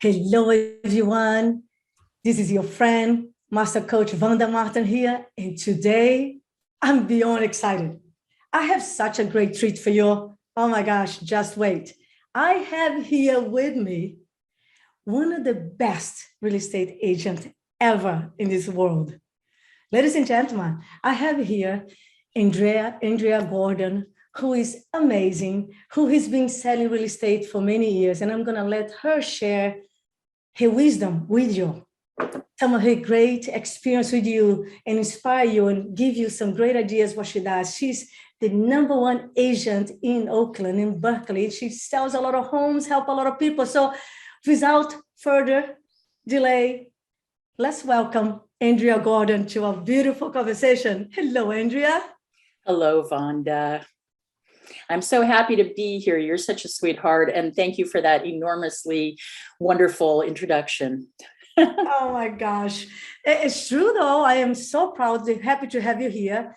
Hello, everyone. This is your friend, Master Coach Vanda Martin here. And today, I'm beyond excited. I have such a great treat for you. Oh my gosh, just wait. I have here with me one of the best real estate agents ever in this world. Ladies and gentlemen, I have here Andrea Gordon, who is amazing, who has been selling real estate for many years. And I'm going to let her share her wisdom with you, some of her great experience with you, and inspire you and give you some great ideas what she does. She's the number one agent in Oakland, in Berkeley. She sells a lot of homes, help a lot of people. So without further delay, let's welcome Andrea Gordon to our beautiful conversation. Hello, Andrea. Hello, Vonda. I'm so happy to be here. You're such a sweetheart. And thank you for that enormously wonderful introduction. Oh my gosh. It's true though. I am so proud and happy to have you here.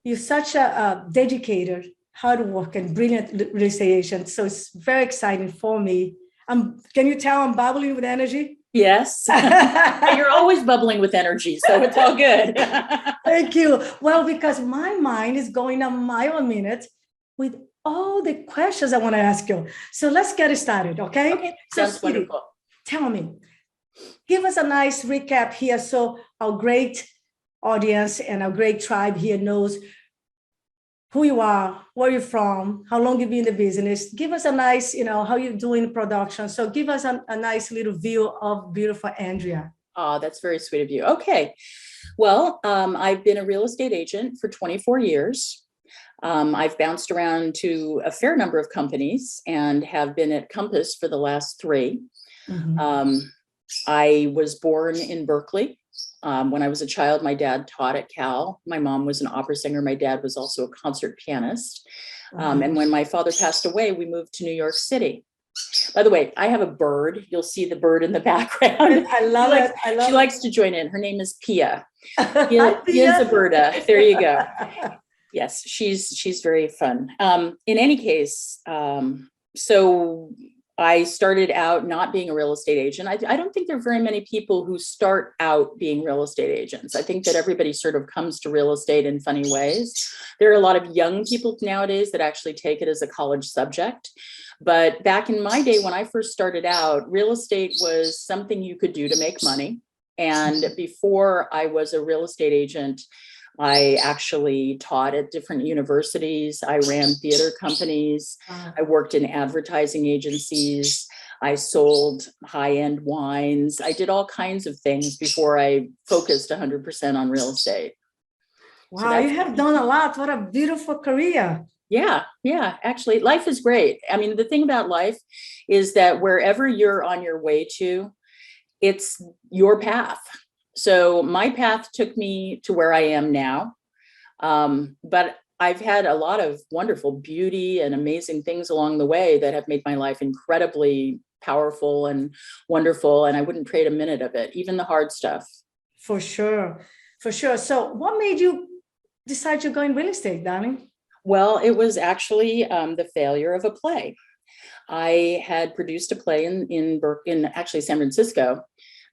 You're such a dedicated, hard work and brilliant real estate agent. So it's very exciting for me. Can you tell I'm bubbling with energy? Yes. You're always bubbling with energy, so it's all good. Thank you. Well, because my mind is going a mile a minute with all the questions I want to ask you. So let's get started, okay? Okay, so sounds wonderful. Tell me, give us a nice recap here so our great audience and our great tribe here knows who you are, where you're from, how long you've been in the business. Give us a nice, how you're doing production. So give us a nice little view of beautiful Andrea. Oh, that's very sweet of you. Okay. Well, I've been a real estate agent for 24 years. I've bounced around to a fair number of companies and have been at Compass for the last 3. Mm-hmm. I was born in Berkeley. When I was a child, my dad taught at Cal. My mom was an opera singer. My dad was also a concert pianist. And when my father passed away, we moved to New York City. By the way, I have a bird. You'll see the bird in the background. I love it. She likes to join in. Her name is Pia. Pia is a birda. There you go. Yes, she's very fun. In any case, so I started out not being a real estate agent. I don't think there are very many people who start out being real estate agents. I think that everybody sort of comes to real estate in funny ways. There are a lot of young people nowadays that actually take it as a college subject. But back in my day, when I first started out, real estate was something you could do to make money. And before I was a real estate agent, I actually taught at different universities. I ran theater companies. I worked in advertising agencies. I sold high-end wines. I did all kinds of things before I focused 100% on real estate. Wow, so you have done a lot. What a beautiful career. Yeah. Actually, life is great. I mean, the thing about life is that wherever you're on your way to, it's your path. So my path took me to where I am now. But I've had a lot of wonderful beauty and amazing things along the way that have made my life incredibly powerful and wonderful. And I wouldn't trade a minute of it, even the hard stuff. For sure. So what made you decide to go in real estate, darling? Well, it was actually the failure of a play. I had produced a play in actually San Francisco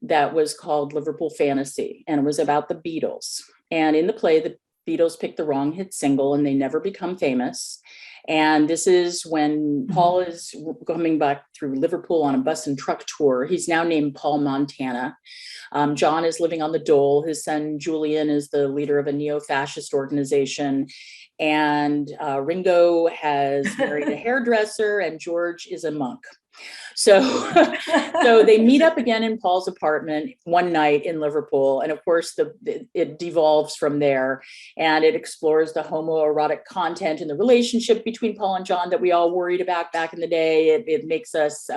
that was called Liverpool Fantasy, and it was about the Beatles. And in the play, the Beatles picked the wrong hit single and they never become famous. And this is when Paul is coming back through Liverpool on a bus and truck tour. He's now named Paul Montana. John is living on the dole. His son Julian is the leader of a neo-fascist organization. And Ringo has married a hairdresser and George is a monk. So they meet up again in Paul's apartment one night in Liverpool. And of course, it devolves from there, and it explores the homoerotic content in the relationship between Paul and John that we all worried about back in the day. It makes us,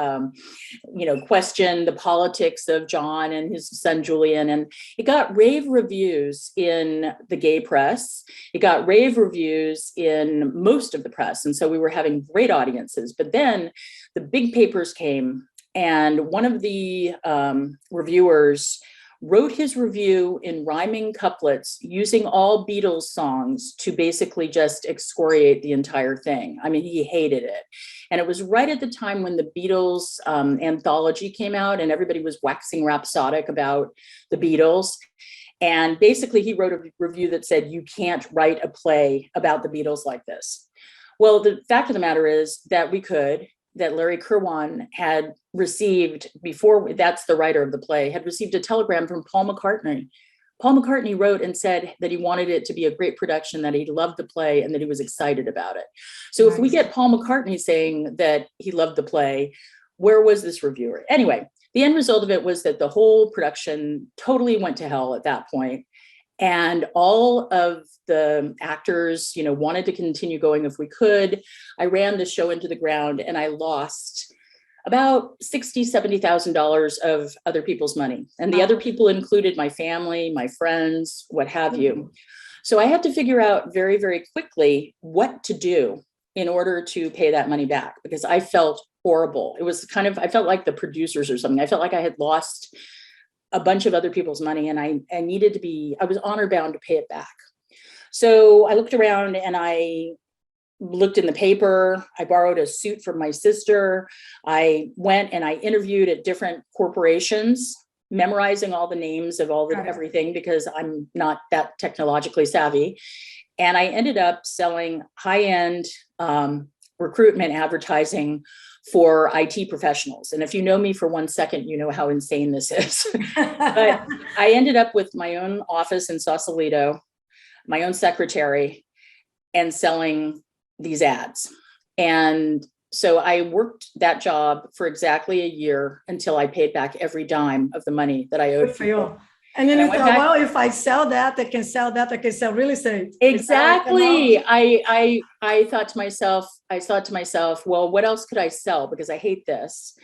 question the politics of John and his son, Julian. And it got rave reviews in the gay press. It got rave reviews in most of the press. And so we were having great audiences. But then the big papers came, and one of the reviewers wrote his review in rhyming couplets using all Beatles songs to basically just excoriate the entire thing. I mean, he hated it. And it was right at the time when the Beatles anthology came out and everybody was waxing rhapsodic about the Beatles. And basically he wrote a review that said, you can't write a play about the Beatles like this. Well, the fact of the matter is that we could, that Larry Kirwan had received before, that's the writer of the play, had received a telegram from Paul McCartney. Paul McCartney wrote and said that he wanted it to be a great production, that he loved the play and that he was excited about it. So nice. If we get Paul McCartney saying that he loved the play, where was this reviewer? Anyway, the end result of it was that the whole production totally went to hell at that point. And all of the actors, you know, wanted to continue going if we could. I ran the show into the ground and I lost about $60,000, $70,000 of other people's money. And the other people included my family, my friends, what have you. So I had to figure out very, very quickly what to do in order to pay that money back, because I felt horrible. It was kind of, I felt like the producers or something. I felt like I had lost a bunch of other people's money and I needed to be, I was honor bound to pay it back. So I looked around and I looked in the paper. I borrowed a suit from my sister. I went and I interviewed at different corporations, memorizing all the names of all the everything, because I'm not that technologically savvy. And I ended up selling high-end recruitment advertising for IT professionals. And if you know me for 1 second, you know how insane this is. But I ended up with my own office in Sausalito, my own secretary, and selling these ads. And so I worked that job for exactly a year until I paid back every dime of the money that I owed. Good for you. And then you thought, well, if I sell that, I can sell that, I can sell real estate. Exactly. I thought to myself, well, what else could I sell? Because I hate this.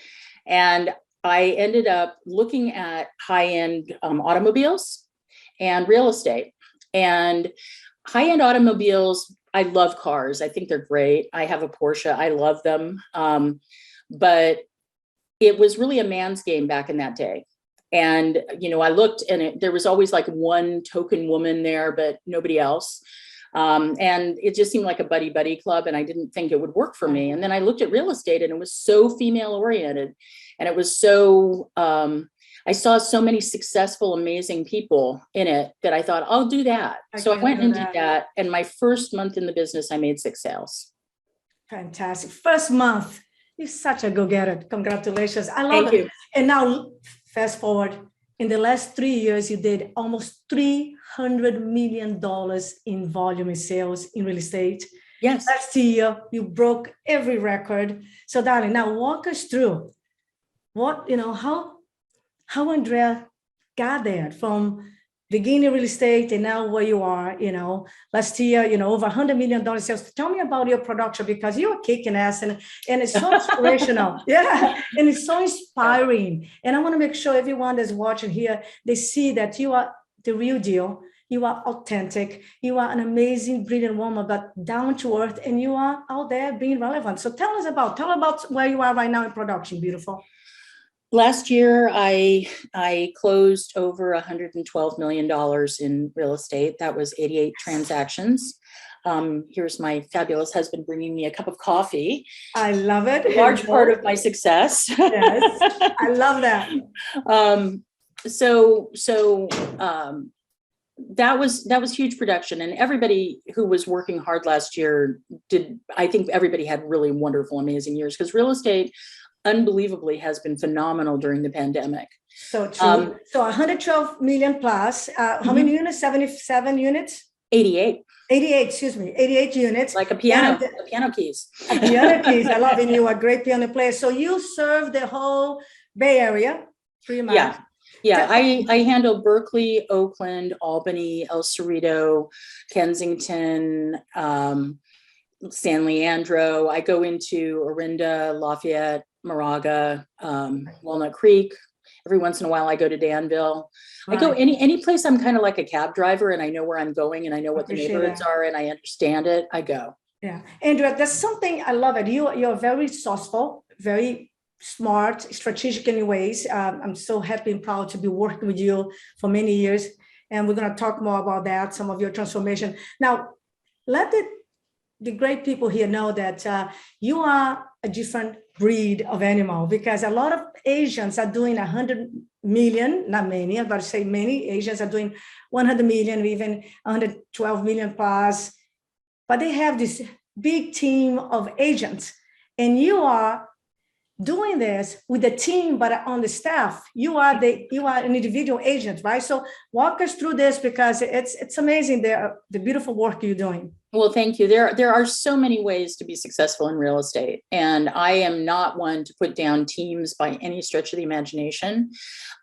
And I ended up looking at high-end automobiles and real estate. And high-end automobiles, I love cars. I think they're great. I have a Porsche. I love them. But it was really a man's game back in that day. And, you know, I looked and there was always like one token woman there, but nobody else. And it just seemed like a buddy club. And I didn't think it would work for me. And then I looked at real estate and it was so female oriented. And it was so, I saw so many successful, amazing people in it that I thought, I'll do that. So I went and did that. And my first month in the business, I made 6 sales. Fantastic. First month. You're such a go-getter. Congratulations. I love it. And now fast forward, in the last 3 years, you did almost $300 million in volume in sales in real estate. Yes. Last year, you broke every record. So darling, now walk us through what, you know, how Andrea got there from beginning real estate and now where you are, you know, last year, you know, over $100 million sales. Tell me about your production, because you're kicking ass and it's so inspirational. Yeah. And it's so inspiring. And I want to make sure everyone that's watching here, they see that you are the real deal. You are authentic. You are an amazing, brilliant woman, but down to earth, and you are out there being relevant. So tell about where you are right now in production, beautiful. Last year, I closed over $112 million in real estate. That was 88 transactions. Here's my fabulous husband bringing me a cup of coffee. I love it. A large part of my success. Yes, I love that. That was huge production, and everybody who was working hard last year did. I think everybody had really wonderful, amazing years, because real estate unbelievably has been phenomenal during the pandemic. So true. So 112 million plus. How many units? 77 units? 88. 88, excuse me, 88 units. Like a piano, the piano keys. A piano keys. I love it. You are a great piano player. So you serve the whole Bay Area, pretty much. Yeah. I handle Berkeley, Oakland, Albany, El Cerrito, Kensington, San Leandro. I go into Orinda, Lafayette, Moraga, Walnut Creek. Every once in a while I go to Danville. Right. I go any place I'm kind of like a cab driver and I know where I'm going and I know what the neighborhoods are and I understand it, I go. Yeah. Andrea, there's something, I love it. You're very sourceful, very smart, strategic in ways. I'm so happy and proud to be working with you for many years. And we're going to talk more about that, some of your transformation. Now, let the great people here know that you are a different breed of animal, because a lot of Asians are doing 100 million, not many, I'm about to say many Asians are doing 100 million, even 112 million plus, but they have this big team of agents, and you are doing this with a team, but on the staff, you are an individual agent, right? So walk us through this, because it's amazing the beautiful work you're doing. Well, thank you. There are so many ways to be successful in real estate, and I am not one to put down teams by any stretch of the imagination.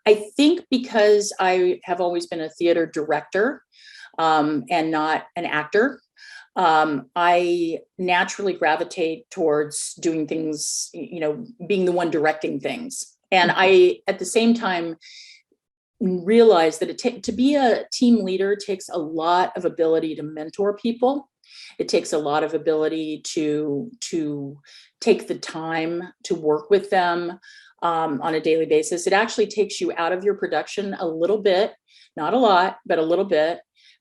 I think because I have always been a theater director and not an actor, I naturally gravitate towards doing things, being the one directing things. And I, at the same time, realize that to be a team leader takes a lot of ability to mentor people. It takes a lot of ability to take the time to work with them on a daily basis. It actually takes you out of your production a little bit, not a lot, but a little bit.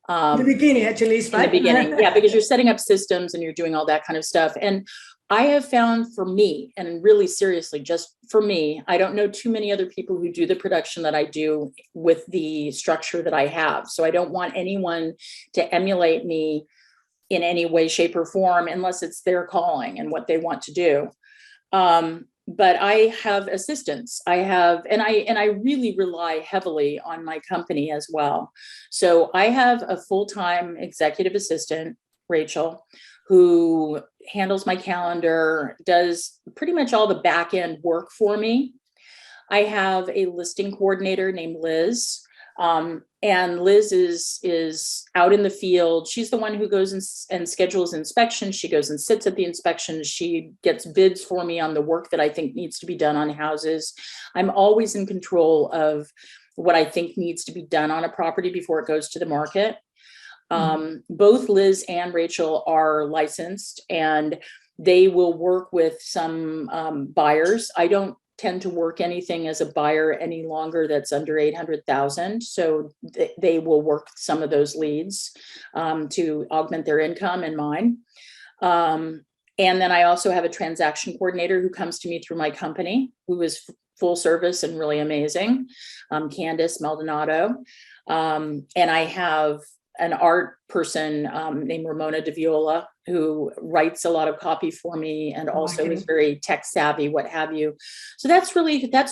In the beginning, at least, right? In the beginning, yeah, because you're setting up systems and you're doing all that kind of stuff. And I have found, for me, and really seriously, just for me, I don't know too many other people who do the production that I do with the structure that I have. So I don't want anyone to emulate me in any way, shape, or form, unless it's their calling and what they want to do. But I have assistants. And I really rely heavily on my company as well. So I have a full-time executive assistant, Rachel, who handles my calendar, does pretty much all the back end work for me. I have a listing coordinator named Liz. And Liz is out in the field. She's the one who goes and schedules inspections. She goes and sits at the inspections. She gets bids for me on the work that I think needs to be done on houses. I'm always in control of what I think needs to be done on a property before it goes to the market. Both Liz and Rachel are licensed, and they will work with some buyers. I don't tend to work anything as a buyer any longer that's under 800,000. So they will work some of those leads to augment their income and mine. And then I also have a transaction coordinator who comes to me through my company, who is full service and really amazing, Candace Maldonado. And I have an art person named Ramona De Viola, who writes a lot of copy for me and also is very tech savvy, what have you. So that's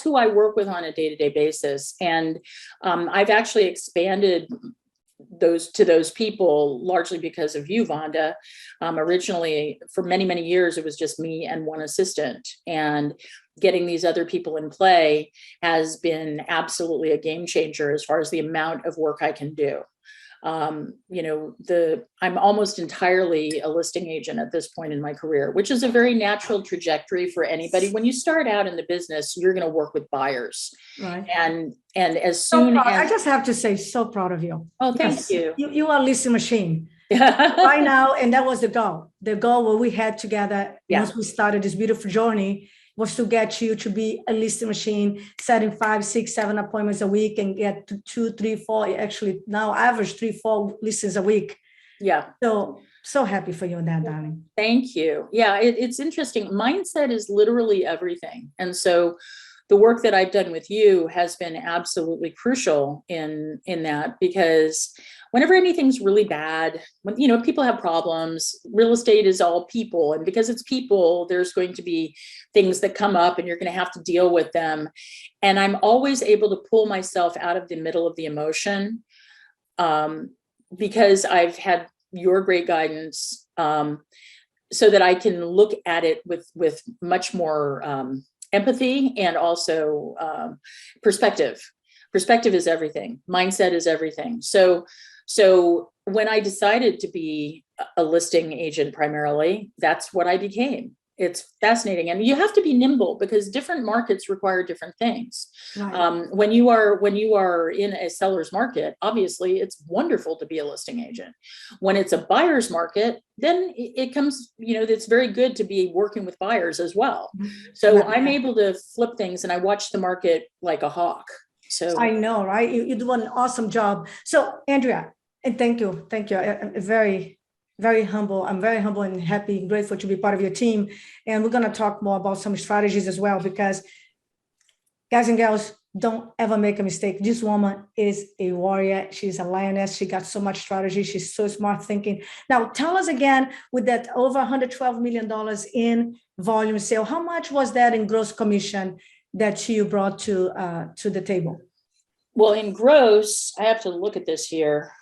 who I work with on a day-to-day basis. And I've actually expanded to those people largely because of you, Vonda. Originally, for many, many years, it was just me and one assistant, and getting these other people in play has been absolutely a game changer as far as the amount of work I can do. I'm almost entirely a listing agent at this point in my career, which is a very natural trajectory for anybody. When you start out in the business, you're going to work with buyers, right? And as soon as I just have to say, so proud of you. Oh, thank you. You are a listing machine right now, and that was the goal. The goal what we had together once we started this beautiful journey was to get you to be a listing machine, setting 5, 6, 7 appointments a week and get to 2, 3, 4, actually now average 3, 4 listings a week. Yeah. So happy for you on that, darling. Thank you. Yeah, it's interesting. Mindset is literally everything. And so the work that I've done with you has been absolutely crucial in that, because whenever anything's really bad, when people have problems, real estate is all people, and because it's people, there's going to be things that come up and you're going to have to deal with them. And I'm always able to pull myself out of the middle of the emotion because I've had your great guidance so that I can look at it with much more empathy and also perspective. Perspective is everything. Mindset is everything. So when I decided to be a listing agent primarily, that's what I became. It's fascinating. And you have to be nimble because different markets require different things. Right. When you are in a seller's market, obviously it's wonderful to be a listing agent. When it's a buyer's market, then it comes, it's very good to be working with buyers as well. So I'm able to flip things, and I watch the market like a hawk. So I know, right? You do an awesome job. So Andrea, and thank you. I'm very humble. I'm very humble and happy and grateful to be part of your team. And we're going to talk more about some strategies as well, because guys and girls, don't ever make a mistake. This woman is a warrior. She's a lioness. She got so much strategy. She's so smart thinking. Now, tell us again, with that over $112 million in volume sale, how much was that in gross commission that you brought to the table? Well, in gross, I have to look at this here.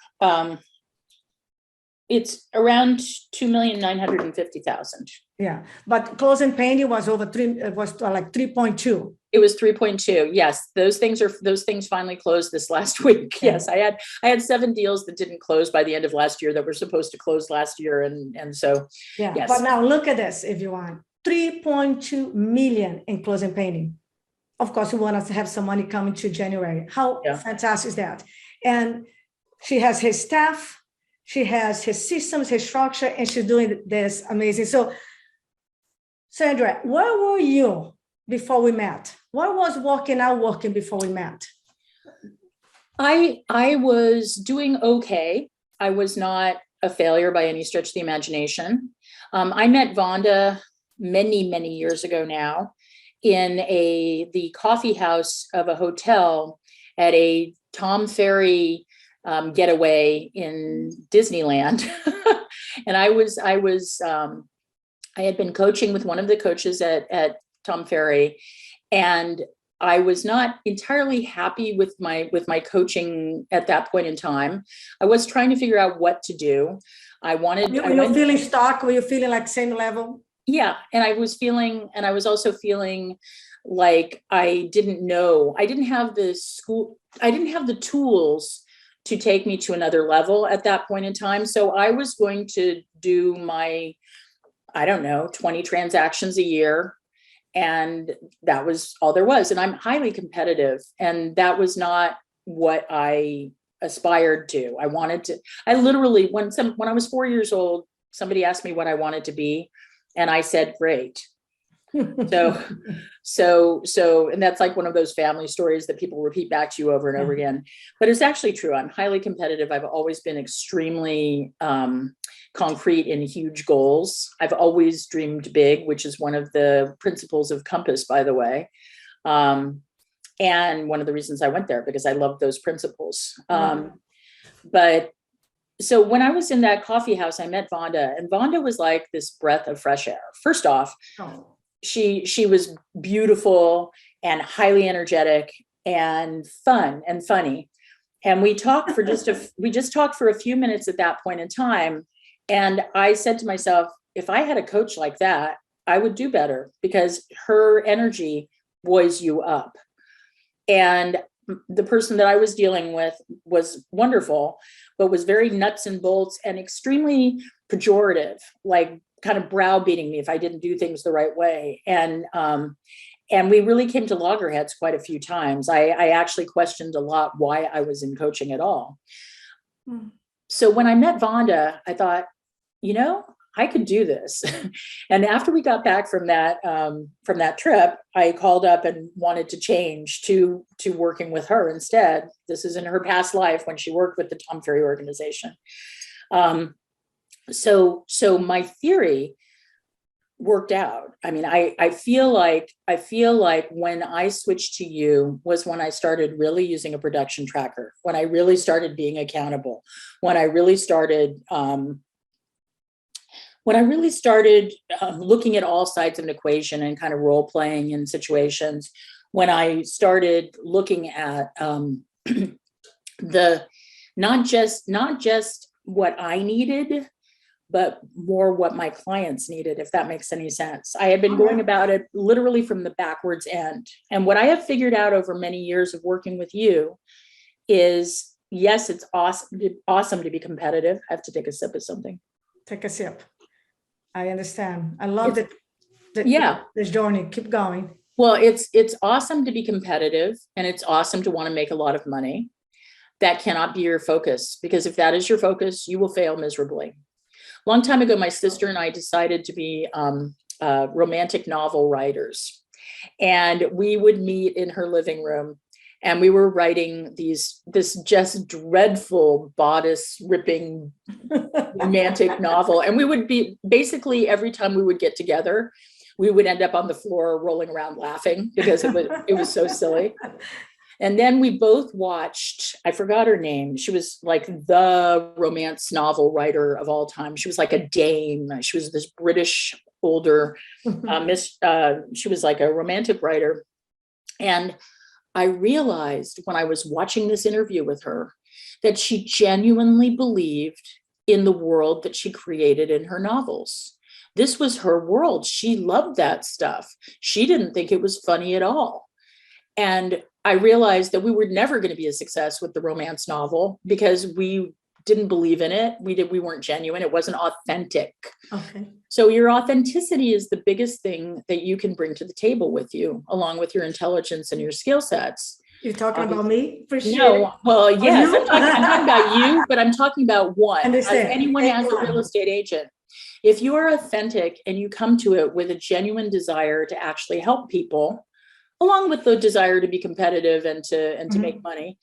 It's around 2,950,000. Yeah, but closing pending was over three. It was like 3.2. It was 3.2. Yes, those things finally closed this last week. Yes, I had 7 deals that didn't close by the end of last year that were supposed to close last year, and so yeah. Yes. But now look at this, if you want, 3.2 million in closing pending. Of course, we want us to have some money coming to January. How fantastic is that? And she has his staff. She has his systems, his structure, and she's doing this amazing. So Andrea, where were you before we met? What was working before we met? I was doing okay. I was not a failure by any stretch of the imagination. I met Vonda many years ago now in the coffee house of a hotel at a Tom Ferry getaway in Disneyland. And I had been coaching with one of the coaches at Tom Ferry, and I was not entirely happy with my coaching at that point in time. I was trying to figure out what to do. Were you feeling stuck? Were you feeling like same level? Yeah. And I was also feeling like I didn't have the tools to take me to another level at that point in time. So I was going to do my, 20 transactions a year. And that was all there was. And I'm highly competitive. And that was not what I aspired to. I literally, when I was 4 years old, somebody asked me what I wanted to be. And I said, great. So, and that's like one of those family stories that people repeat back to you over and over again, but it's actually true. I'm highly competitive. I've always been extremely concrete in huge goals. I've always dreamed big, which is one of the principles of Compass, by the way. And one of the reasons I went there, because I love those principles. But so when I was in that coffee house, I met Vonda, and Vonda was like this breath of fresh air. First off, she was beautiful and highly energetic and fun and funny. And we talked for a few minutes at that point in time. And I said to myself, if I had a coach like that, I would do better, because her energy buoys you up. And the person that I was dealing with was wonderful, but was very nuts and bolts and extremely pejorative, like kind of browbeating me if I didn't do things the right way. And we really came to loggerheads quite a few times. I actually questioned a lot why I was in coaching at all. So when I met Vonda, I thought, I could do this. And after we got back from that trip, I called up and wanted to change to working with her instead. This is in her past life when she worked with the Tom Ferry organization. So my theory worked out. I mean, I feel like when I switched to you was when I started really using a production tracker, when I really started being accountable, when I really started looking at all sides of an equation and kind of role playing in situations, when I started looking at not just what I needed, but more what my clients needed, if that makes any sense. I had been going about it literally from the backwards end. And what I have figured out over many years of working with you is, yes, it's awesome to be competitive. I have to take a sip of something. Take a sip. I understand. I love the Yeah. this journey. Keep going. Well, it's awesome to be competitive, and it's awesome to want to make a lot of money. That cannot be your focus, because if that is your focus, you will fail miserably. Long time ago, my sister and I decided to be romantic novel writers, and we would meet in her living room, and we were writing this just dreadful bodice ripping romantic novel. And we would be basically, every time we would get together, we would end up on the floor rolling around laughing because it was so silly. And then we both watched, I forgot her name. She was like the romance novel writer of all time. She was like a dame. She was this British older miss. She was like a romantic writer. And I realized when I was watching this interview with her that she genuinely believed in the world that she created in her novels. This was her world. She loved that stuff. She didn't think it was funny at all. And I realized that we were never going to be a success with the romance novel because we didn't believe in it. We weren't genuine. It wasn't authentic. Okay. So your authenticity is the biggest thing that you can bring to the table with you, along with your intelligence and your skill sets. You're talking about me? No, well, yes, you? I'm talking about you, but I'm talking about one. Understand. As anyone as a real estate agent, if you are authentic and you come to it with a genuine desire to actually help people, along with the desire to be competitive and to make money,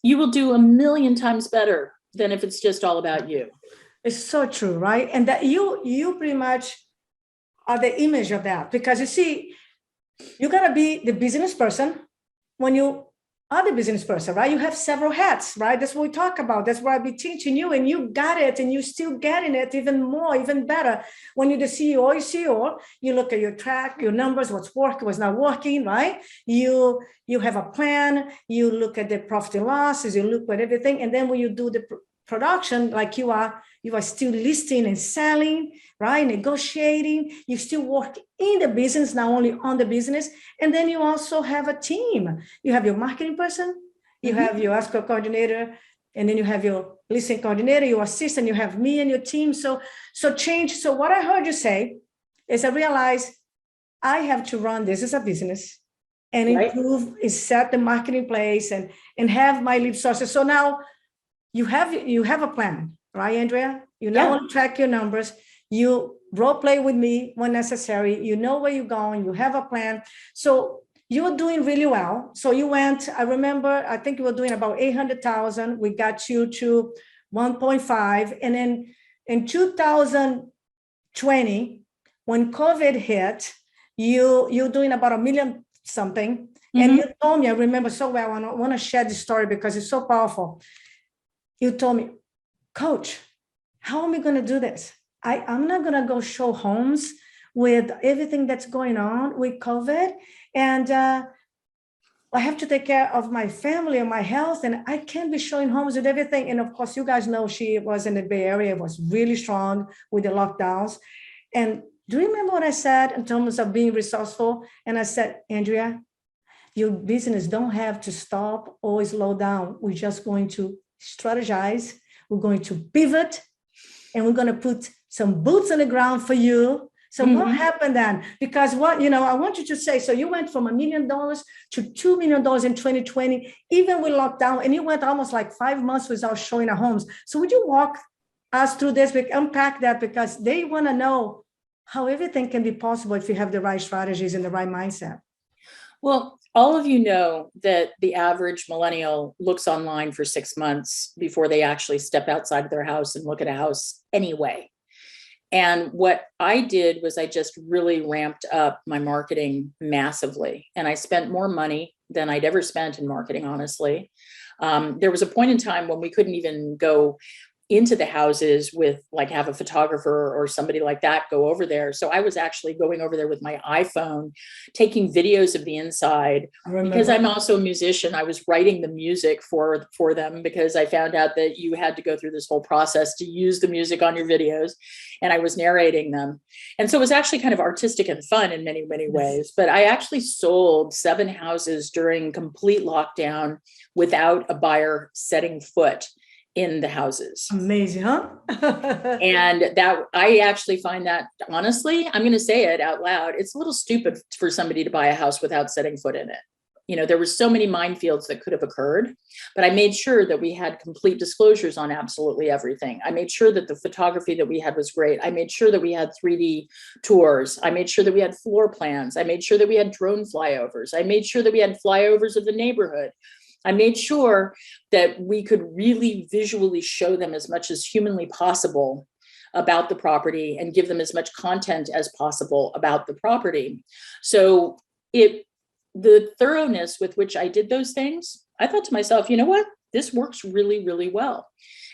you will do a million times better than if it's just all about you. It's so true, right? And that you pretty much are the image of that, because you see, you gotta be the business person when you are the business person, right? You have several hats, right? That's what we talk about. That's what I'll be teaching you, and you got it, and you still getting it even more, even better. When you're the CEO, you look at your track, your numbers, what's working, what's not working, right? You have a plan, you look at the profit and losses, you look at everything, and then when you do the production, like you are still listing and selling, right? Negotiating, you still work in the business, not only on the business. And then you also have a team. You have your marketing person, you have your escrow coordinator, and then you have your listing coordinator, your assistant, you have me and your team. So change. So what I heard you say is I realized I have to run this as a business and improve, is set the marketing place and have my lead sources. So now you have a plan, right, Andrea? You not only track your numbers, you role play with me when necessary. You know where you're going. You have a plan. So you were doing really well. So you went, I remember, I think you were doing about 800,000. We got you to 1.5. And then in 2020, when COVID hit, you're doing about $1 million something. And you told me, I remember so well, I want to share this story because it's so powerful. You told me, Coach, how am I going to do this? I'm not going to go show homes with everything that's going on with COVID. And I have to take care of my family and my health. And I can't be showing homes with everything. And of course, you guys know she was in the Bay Area, was really strong with the lockdowns. And do you remember what I said in terms of being resourceful? And I said, Andrea, your business don't have to stop or slow down. We're just going to strategize. We're going to pivot, and we're going to put some boots on the ground for you. So what happened then? Because I want you to say, so you went from $1 million to $2 million in 2020, even with lockdown, and you went almost like 5 months without showing our homes. So would you walk us through this, unpack that, because they want to know how everything can be possible if you have the right strategies and the right mindset. Well, all of you know that the average millennial looks online for 6 months before they actually step outside of their house and look at a house anyway. And what I did was I just really ramped up my marketing massively. And I spent more money than I'd ever spent in marketing, honestly. There was a point in time when we couldn't even go into the houses with have a photographer or somebody like that go over there. So I was actually going over there with my iPhone, taking videos of the inside. Because I'm also a musician, I was writing the music for them, because I found out that you had to go through this whole process to use the music on your videos, and I was narrating them. And so it was actually kind of artistic and fun in many, many ways. But I actually sold 7 houses during complete lockdown without a buyer setting foot in the houses. Amazing, huh? And that I actually find that, honestly, I'm going to say it out loud, it's a little stupid for somebody to buy a house without setting foot in it. You know, there were so many minefields that could have occurred, but I made sure that we had complete disclosures on absolutely everything. I made sure that the photography that we had was great. I made sure that we had 3D tours. I made sure that we had floor plans. I made sure that we had drone flyovers. I made sure that we had flyovers of the neighborhood. I made sure that we could really visually show them as much as humanly possible about the property and give them as much content as possible about the property. So the thoroughness with which I did those things, I thought to myself, you know what, this works really, really well.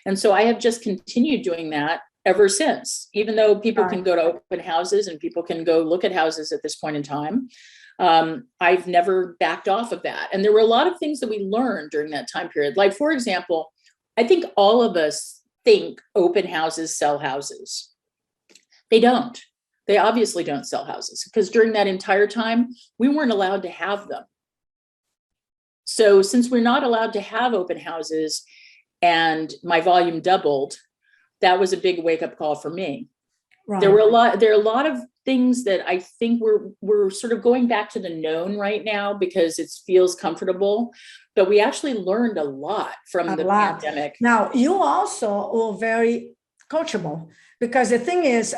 And so I have just continued doing that ever since, even though people can go to open houses and people can go look at houses at this point in time. I've never backed off of that. And there were a lot of things that we learned during that time period. Like, for example, I think all of us think open houses sell houses. They don't. They obviously don't sell houses, because during that entire time, we weren't allowed to have them. So since we're not allowed to have open houses and my volume doubled, that was a big wake-up call for me. Right. There are a lot of things that I think we're sort of going back to the known right now because it feels comfortable, but we actually learned a lot from the pandemic. Now, you also were very coachable, because the thing is,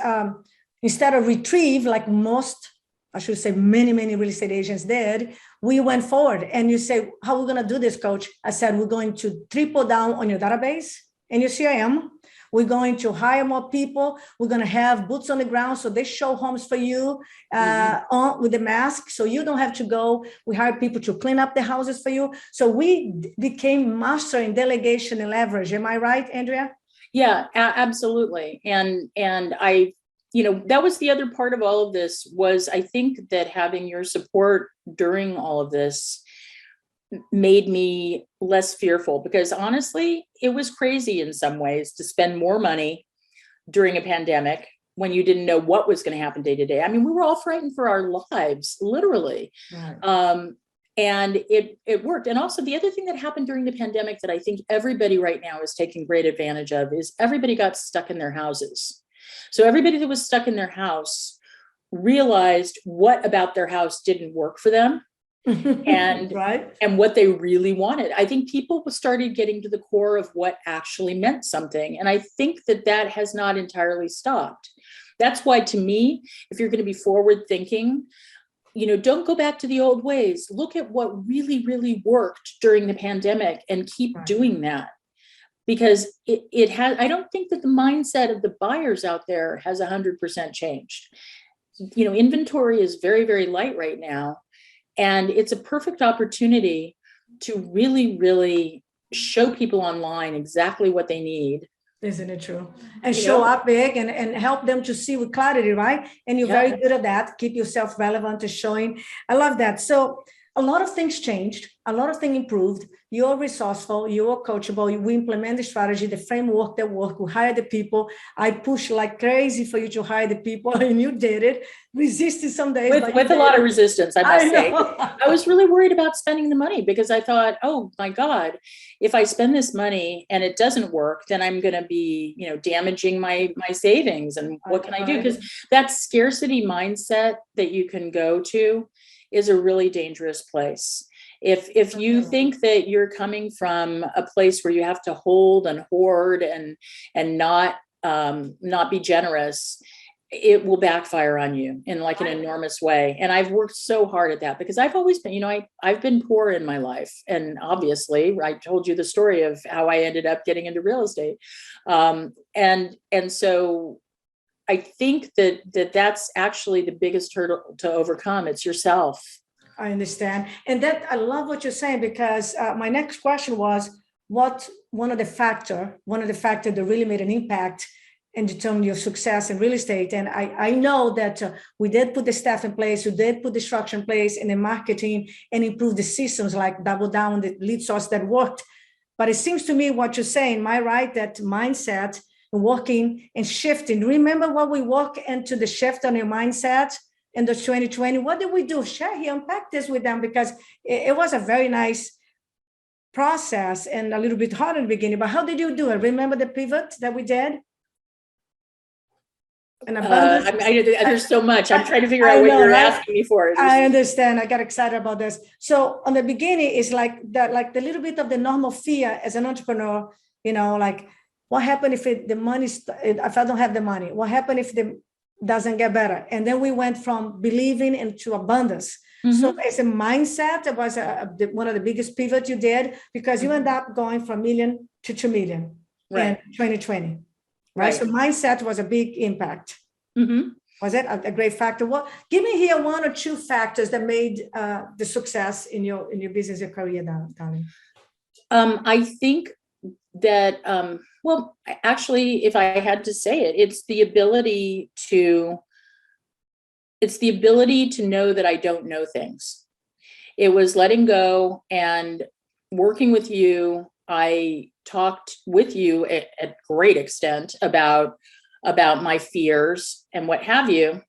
instead of retrieve, like most, I should say many real estate agents did, we went forward. And you say, how are we going to do this, coach? I said, we're going to triple down on your database and your CRM. We're going to hire more people. We're going to have boots on the ground, so they show homes for you on with the mask, so you don't have to go. We hire people to clean up the houses for you. So we became master in delegation and leverage. Am I right, Andrea? Yeah, absolutely. And I, you know, that was the other part of all of this, was I think that having your support during all of this made me less fearful, because honestly, it was crazy in some ways to spend more money during a pandemic when you didn't know what was going to happen day to day. I mean, we were all frightened for our lives, literally. Right. And it worked. And also the other thing that happened during the pandemic that I think everybody right now is taking great advantage of is everybody got stuck in their houses. So everybody that was stuck in their house realized what about their house didn't work for them. And right. And what they really wanted. I think people started getting to the core of what actually meant something. And I think that has not entirely stopped. That's why, to me, if you're going to be forward thinking, you know, don't go back to the old ways. Look at what really, really worked during the pandemic and keep doing that. Because it has, I don't think that the mindset of the buyers out there has 100% changed. You know, inventory is very, very light right now. And it's a perfect opportunity to really, really show people online exactly what they need. Isn't it true? And show up big and help them to see with clarity, right? And you're very good at that. Keep yourself relevant to showing. I love that. So a lot of things changed. A lot of things improved. You're resourceful. You're coachable. We implement the strategy, the framework that work. We hire the people. I push like crazy for you to hire the people, and you did it. Resisted some days. With a lot of resistance, I must say. I was really worried about spending the money, because I thought, oh my God, if I spend this money and it doesn't work, then I'm going to be, you know, damaging my savings. And what can I do? Because that scarcity mindset that you can go to is a really dangerous place. If you think that you're coming from a place where you have to hold and hoard and not be generous, it will backfire on you in like an enormous way. And I've worked so hard at that, because I've always been, you know, I've been poor in my life. And obviously I told you the story of how I ended up getting into real estate. And so I think that's actually the biggest hurdle to overcome. It's yourself. I understand. And that, I love what you're saying, because my next question was, what one of the factors that really made an impact and determine your success in real estate? And I know that we did put the staff in place, we did put the structure in place, and the marketing, and improve the systems, like double down on the lead source that worked. But it seems to me what you're saying, am I right, that mindset, working and shifting. Remember what we walk into the shift on your mindset in the 2020? What did we do? Share here, unpack this with them, because it was a very nice process and a little bit hard in the beginning, but how did you do it? Remember the pivot that we did? And abundance. There's so much. I'm trying to figure out I what know, you're right? asking me for. I understand. I got excited about this. So on the beginning, it's like that, like the little bit of the normal fear as an entrepreneur, you know, like what happened if the money, if I don't have the money? What happened if the doesn't get better? And then we went from believing into abundance. So as a mindset, it was one of the biggest pivots you did, because you end up going from 1 million to 2 million in 2020. Right. So mindset was a big impact. Was it a great factor? What? Give me here 1 or 2 factors that made the success in your business, your career, darling. I think that well, actually, if I had to say it, it's the ability to know that I don't know things. It was letting go and working with you. I talked with you at great extent about my fears and what have you.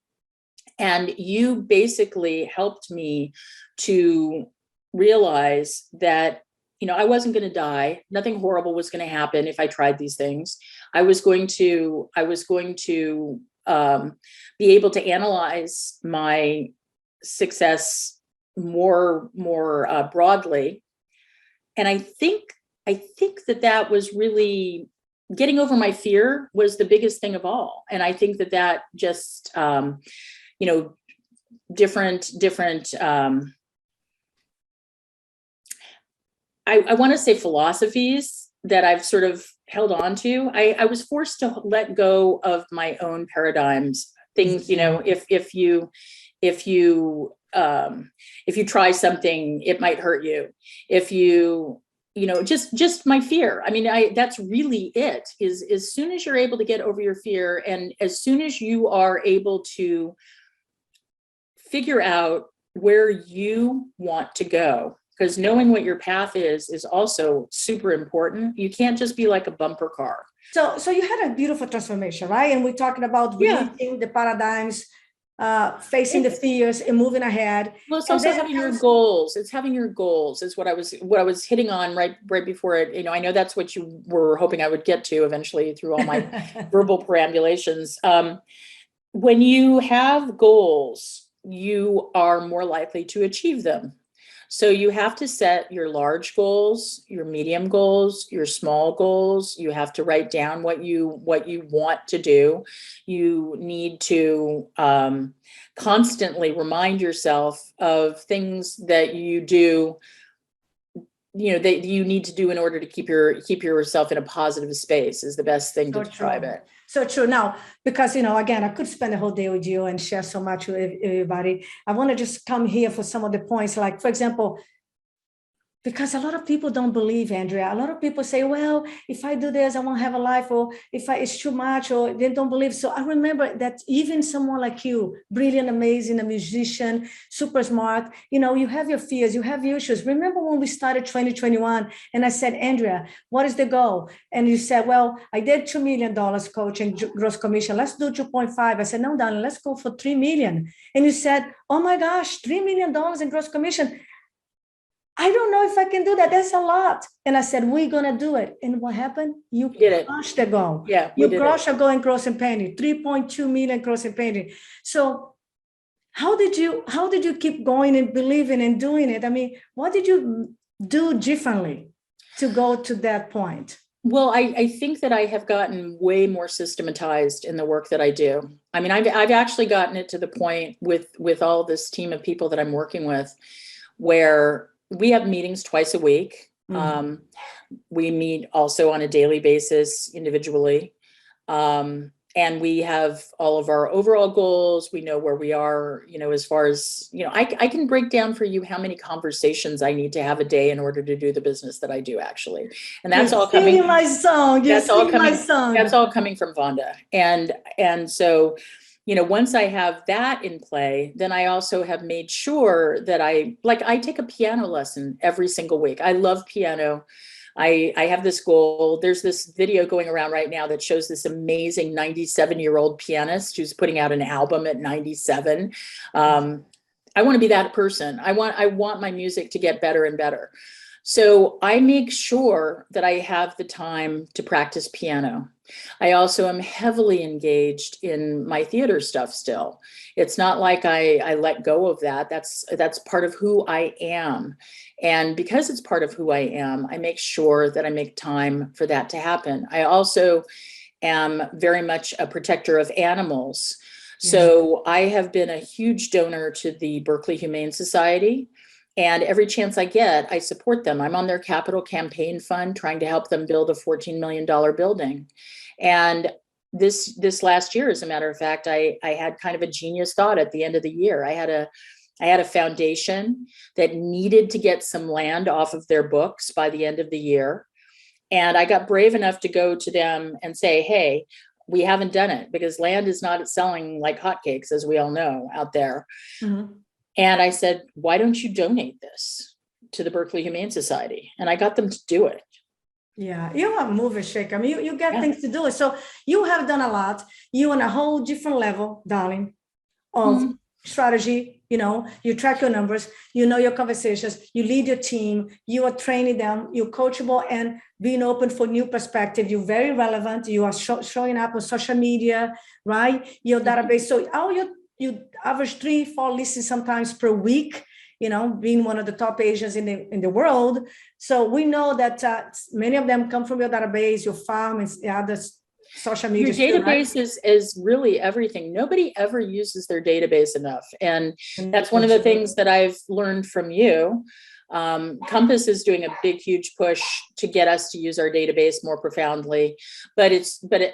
And you basically helped me to realize that, you know, I wasn't going to die. Nothing horrible was going to happen if I tried these things. I was going to be able to analyze my success more broadly. And I think that was really getting over my fear was the biggest thing of all. And I think that just, you know, different, I want to say philosophies that I've sort of held on to. I was forced to let go of my own paradigms. Things, you know, if you try something, it might hurt you. If you know, just my fear. I mean, that's really it, is as soon as you're able to get over your fear, and as soon as you are able to figure out where you want to go, because knowing what your path is also super important. You can't just be like a bumper car. So you had a beautiful transformation, right? And we're talking about releasing the paradigms, facing the fears and moving ahead. Well, it's also having your goals. It's having your goals is what I was hitting on right before it. You know, I know that's what you were hoping I would get to eventually through all my verbal perambulations. When you have goals, you are more likely to achieve them. So you have to set your large goals, your medium goals, your small goals. You have to write down what you want to do. You need to constantly remind yourself of things that you do, you know, that you need to do in order to keep yourself in a positive space is the best thing to describe it. So true. Now, because, you know, again, I could spend the whole day with you and share so much with everybody. I want to just come here for some of the points, like, for example, because a lot of people don't believe, Andrea. A lot of people say, well, if I do this, I won't have a life, or it's too much, or they don't believe. So I remember that even someone like you, brilliant, amazing, a musician, super smart, you know, you have your fears, you have your issues. Remember when we started 2021 and I said, Andrea, what is the goal? And you said, well, I did $2 million coaching gross commission. Let's do 2.5. I said, no, darling, let's go for 3 million. And you said, oh my gosh, $3 million in gross commission. I don't know if I can do that. That's a lot. And I said, we're going to do it. And what happened? You crushed the goal. Yeah, you crushed a goal in gross and penny, 3.2 million gross and penny. So how did you keep going and believing and doing it? I mean, what did you do differently to go to that point? Well, I think that I have gotten way more systematized in the work that I do. I mean, I've actually gotten it to the point with all this team of people that I'm working with, where we have meetings twice a week. We meet also on a daily basis individually. And we have all of our overall goals. We know where we are, you know, as far as, you know, I can break down for you how many conversations I need to have a day in order to do the business that I do, actually. And that's all coming. My song. That's all coming from Vonda. And so, you know, once I have that in play, then I also have made sure that I take a piano lesson every single week. I love piano. I have this goal. There's this video going around right now that shows this amazing 97-year-old pianist who's putting out an album at 97. I want to be that person. I want my music to get better and better. So I make sure that I have the time to practice piano. I also am heavily engaged in my theater stuff still. It's not like I let go of that. That's part of who I am. And because it's part of who I am, I make sure that I make time for that to happen. I also am very much a protector of animals. So I have been a huge donor to the Berkeley Humane Society. And every chance I get, I support them. I'm on their capital campaign fund, trying to help them build a $14 million building. And this last year, as a matter of fact, I had kind of a genius thought at the end of the year. I had a foundation that needed to get some land off of their books by the end of the year. And I got brave enough to go to them and say, hey, we haven't done it because land is not selling like hotcakes, as we all know out there. Mm-hmm. And I said, why don't you donate this to the Berkeley Humane Society? And I got them to do it. Yeah, you are a mover shaker. I mean, you get things to do it. So you have done a lot. You on a whole different level, darling, of strategy. You know, you track your numbers, you know your conversations, you lead your team, you are training them, you're coachable and being open for new perspective. You're very relevant. You are showing up on social media, right? Your database. So you average 3-4 listens sometimes per week, you know, being one of the top agents in the world. So we know that many of them come from your database, your farm, and other social media. Your database is really everything. Nobody ever uses their database enough. And that's one of the things that I've learned from you. Compass is doing a big, huge push to get us to use our database more profoundly. But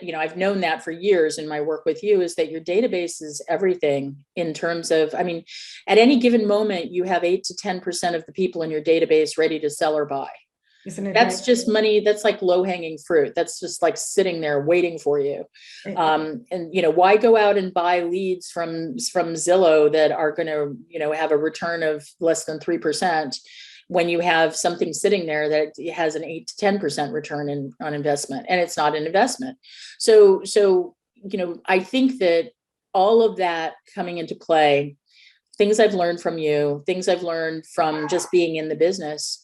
you know, I've known that for years in my work with you, is that your database is everything in terms of, I mean, at any given moment, you have 8 to 10% of the people in your database ready to sell or buy. Isn't it? That's just money. That's like low hanging fruit. That's just like sitting there waiting for you. And you know, why go out and buy leads from Zillow that are going to, you know, have a return of less than 3% when you have something sitting there that has an 8 to 10% return on investment, and it's not an investment. So, you know, I think that all of that coming into play, things I've learned from you, things I've learned from just being in the business,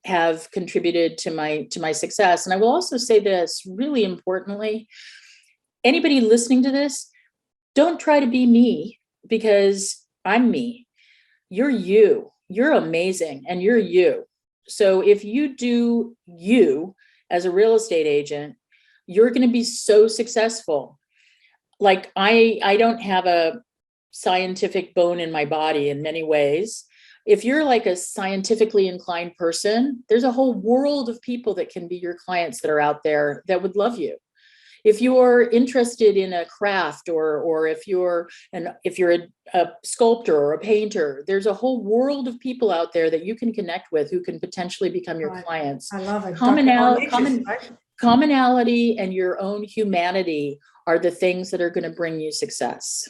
have contributed to my success. And I will also say this really importantly, anybody listening to this, don't try to be me, because I'm me. You're you. You're amazing, and you're you. So if you do you as a real estate agent, you're going to be so successful. Like I don't have a scientific bone in my body in many ways. If you're like a scientifically inclined person, there's a whole world of people that can be your clients that are out there that would love you. If you're interested in a craft, or if you're a sculptor or a painter, there's a whole world of people out there that you can connect with who can potentially become your clients. I love it. Commonality and your own humanity are the things that are going to bring you success.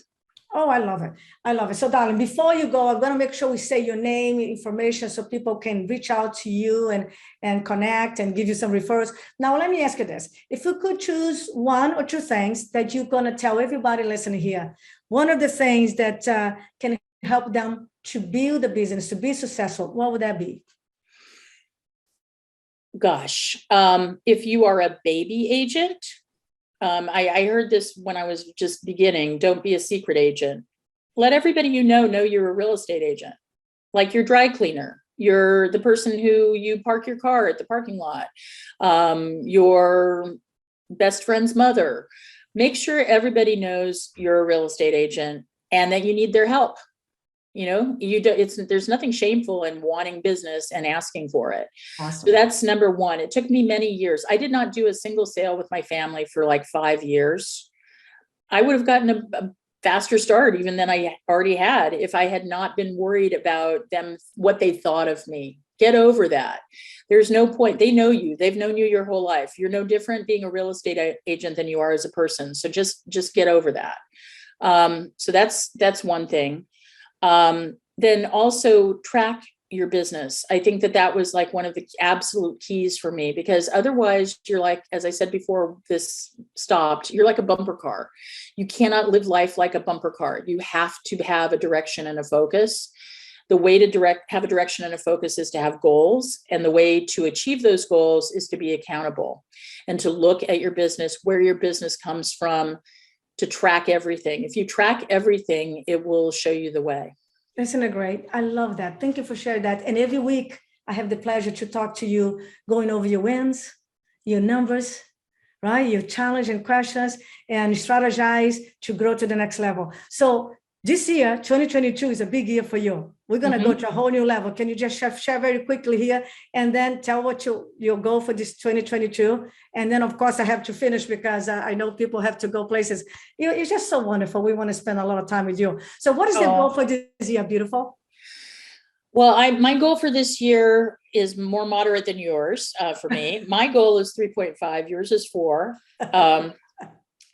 Oh, I love it. I love it. So darling, before you go, I'm going to make sure we say your name, information, so people can reach out to you and connect and give you some referrals. Now, let me ask you this. If you could choose 1 or 2 things that you're going to tell everybody listening here, one of the things that can help them to build a business, to be successful, what would that be? Gosh, if you are a baby agent, I heard this when I was just beginning. Don't be a secret agent. Let everybody you know you're a real estate agent. Like your dry cleaner, you're the person who you park your car at the parking lot, your best friend's mother. Make sure everybody knows you're a real estate agent and that you need their help. You know, there's nothing shameful in wanting business and asking for it. Awesome. So that's number 1. It took me many years. I did not do a single sale with my family for like 5 years. I would have gotten a faster start even than I already had if I had not been worried about them, what they thought of me. Get over that. There's no point. They know you. They've known you your whole life. You're no different being a real estate agent than you are as a person. So just get over that. So that's one thing. Then also track your business. I think that was like one of the absolute keys for me, because otherwise you're like, as I said before this stopped, you're like a bumper car. You cannot live life like a bumper car. You have to have a direction and a focus. The way to have a direction and a focus is to have goals. And the way to achieve those goals is to be accountable and to look at your business, where your business comes from, to track everything. If you track everything, it will show you the way. Isn't it great? I love that. Thank you for sharing that. And every week I have the pleasure to talk to you, going over your wins, your numbers, right? Your challenge and questions, and strategize to grow to the next level. So this year, 2022 is a big year for you. We're going to go to a whole new level. Can you just share very quickly here and then tell what your goal for this 2022? And then, of course, I have to finish because I know people have to go places. You're just so wonderful. We want to spend a lot of time with you. So what is the goal for this year, beautiful? Well, my goal for this year is more moderate than yours for me. My goal is 3.5, yours is 4.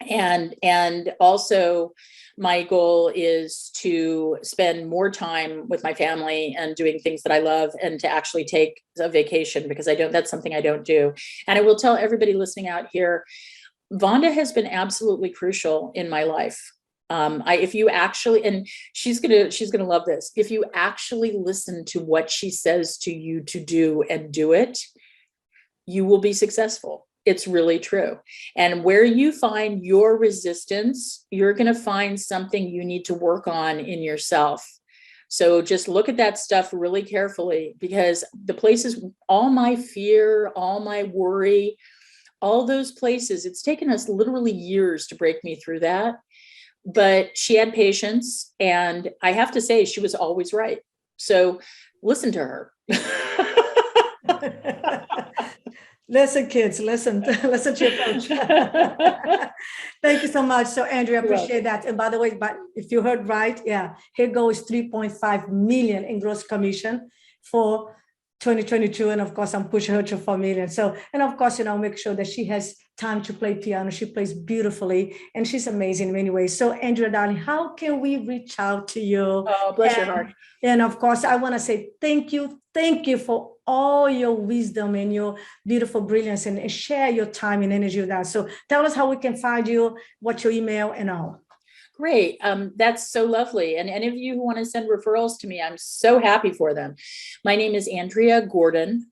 And also my goal is to spend more time with my family and doing things that I love, and to actually take a vacation, because that's something I don't do. And I will tell everybody listening out here, Vonda has been absolutely crucial in my life. If you actually, and she's gonna love this, if you actually listen to what she says to you to do and do it, you will be successful. It's really true. And where you find your resistance, you're going to find something you need to work on in yourself. So just look at that stuff really carefully, because the places, all my fear, all my worry, all those places, it's taken us literally years to break me through that. But she had patience, and I have to say, she was always right. So listen to her. Listen, kids, listen to your coach. Thank you so much. So, Andrea, I appreciate that. And by the way, but if you heard right, yeah, here goes 3.5 million in gross commission for 2022. And of course, I'm pushing her to 4 million. So, and of course, make sure that she has time to play piano. She plays beautifully, and she's amazing in many ways. So, Andrea, darling, how can we reach out to you? Oh, bless your heart. And of course, I want to say thank you for all your wisdom and your beautiful brilliance, and share your time and energy with us. So tell us how we can find you, what's your email and all. Great. That's so lovely. And any of you who want to send referrals to me, I'm so happy for them. My name is Andrea Gordon,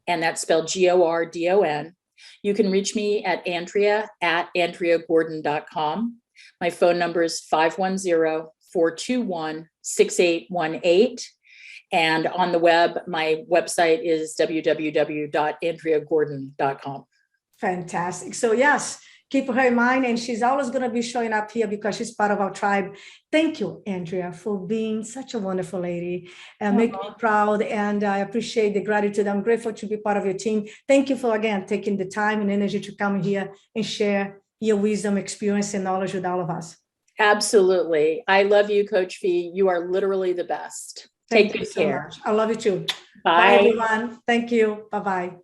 and that's spelled Gordon. You can reach me at andrea@andreagordon.com. My phone number is 510-421-6818. And on the web, my website is www.andreagordon.com. Fantastic. So yes, keep her in mind, and she's always going to be showing up here because she's part of our tribe. Thank you, Andrea, for being such a wonderful lady. Make me proud, and I appreciate the gratitude. I'm grateful to be part of your team. Thank you for, again, taking the time and energy to come here and share your wisdom, experience, and knowledge with all of us. Absolutely. I love you, Coach V. You are literally the best. Take good care. Much. I love you too. Bye. Bye, everyone. Thank you. Bye-bye.